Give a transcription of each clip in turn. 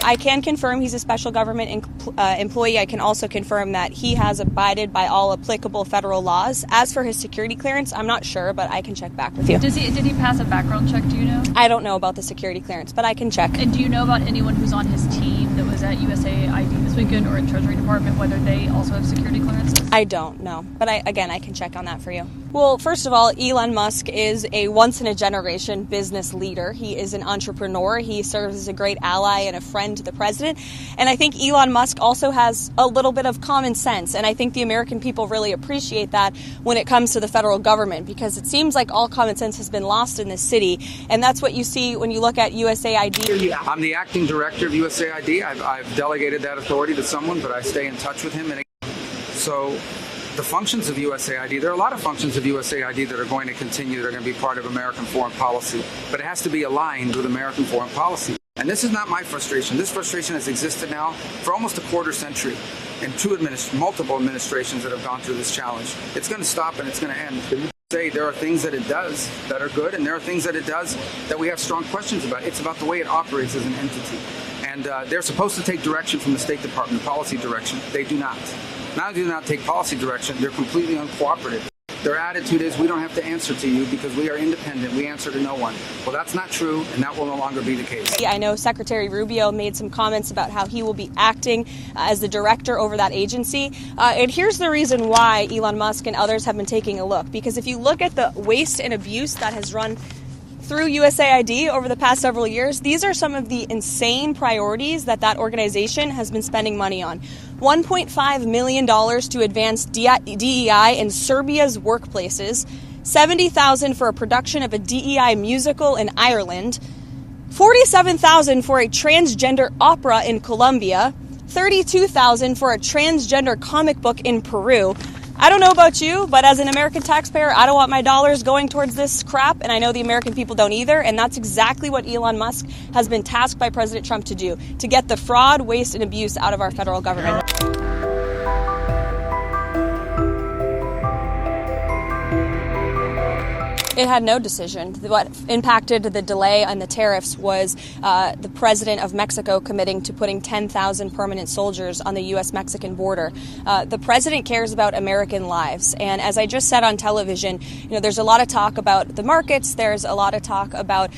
I can confirm he's a special government employee. I can also confirm that he has abided by all applicable federal laws. As for his security clearance, I'm not sure, but I can check back with you. Did he pass a background check, do you know? I don't know about the security clearance, but I can check. And do you know about anyone who's on his team that was at USAID this weekend or at Treasury Department, whether they also have security clearances? I don't know, but I can check on that for you. Well, first of all, Elon Musk is a once-in-a-generation business leader. He is an entrepreneur. He serves as a great ally and a friend to the president. And I think Elon Musk also has a little bit of common sense. And I think the American people really appreciate that when it comes to the federal government, because it seems like all common sense has been lost in this city. And that's what you see when you look at USAID. I'm the acting director of USAID. I've delegated that authority to someone, but I stay in touch with him. And so the functions of USAID, there are a lot of functions of USAID that are going to continue, that are going to be part of American foreign policy, but it has to be aligned with American foreign policy. And this is not my frustration. This frustration has existed now for almost a quarter century, and multiple administrations that have gone through this challenge. It's going to stop and it's going to end. There are things that it does that are good, and there are things that it does that we have strong questions about. It's about the way it operates as an entity. And they're supposed to take direction from the State Department, policy direction. They do not. Not only do not take policy direction, they're completely uncooperative. Their attitude is, we don't have to answer to you because we are independent. We answer to no one. Well, that's not true, and that will no longer be the case. I know Secretary Rubio made some comments about how he will be acting as the director over that agency. And here's the reason why Elon Musk and others have been taking a look. Because if you look at the waste and abuse that has run through USAID over the past several years, these are some of the insane priorities that organization has been spending money on. $1.5 million to advance DEI in Serbia's workplaces, $70,000 for a production of a DEI musical in Ireland, $47,000 for a transgender opera in Colombia, $32,000 for a transgender comic book in Peru. I don't know about you, but as an American taxpayer, I don't want my dollars going towards this crap, and I know the American people don't either, and that's exactly what Elon Musk has been tasked by President Trump to do, to get the fraud, waste, and abuse out of our federal government. It had no decision. What impacted the delay on the tariffs was the president of Mexico committing to putting 10,000 permanent soldiers on the U.S.-Mexican border. The president cares about American lives. And as I just said on television, there's a lot of talk about the markets. There's a lot of talk about,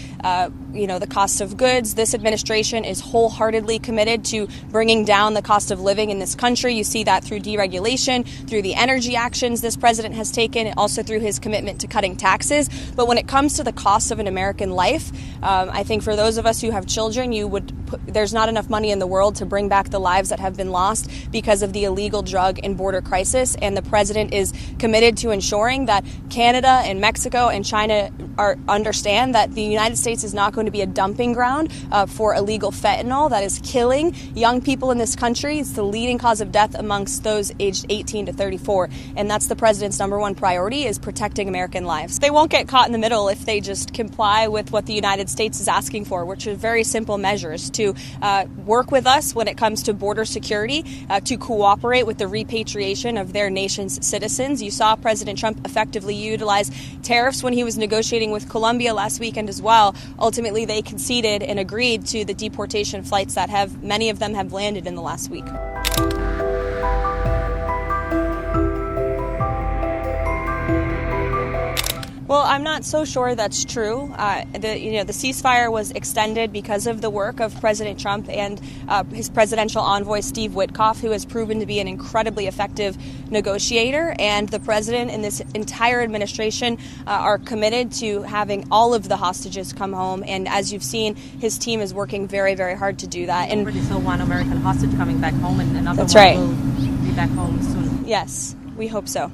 the cost of goods. This administration is wholeheartedly committed to bringing down the cost of living in this country. You see that through deregulation, through the energy actions this president has taken, and also through his commitment to cutting taxes. But when it comes to the cost of an American life, I think for those of us who have children, there's not enough money in the world to bring back the lives that have been lost because of the illegal drug and border crisis. And the president is committed to ensuring that Canada and Mexico and China understand that the United States is not going to be a dumping ground for illegal fentanyl that is killing young people in this country. It's the leading cause of death amongst those aged 18 to 34. And that's the president's number one priority, is protecting American lives. They won't get caught in the middle if they just comply with what the United States is asking for, which are very simple measures to work with us when it comes to border security, to cooperate with the repatriation of their nation's citizens. You saw President Trump effectively utilize tariffs when he was negotiating with Colombia last weekend as well. Ultimately, they conceded and agreed to the deportation flights that many of them have landed in the last week. Well, I'm not so sure that's true. The ceasefire was extended because of the work of President Trump and his presidential envoy, Steve Witkoff, who has proven to be an incredibly effective negotiator. And the president and this entire administration are committed to having all of the hostages come home. And as you've seen, his team is working very, very hard to do that. And already saw one American hostage coming back home, and another that's one right. will be back home soon. Yes, we hope so.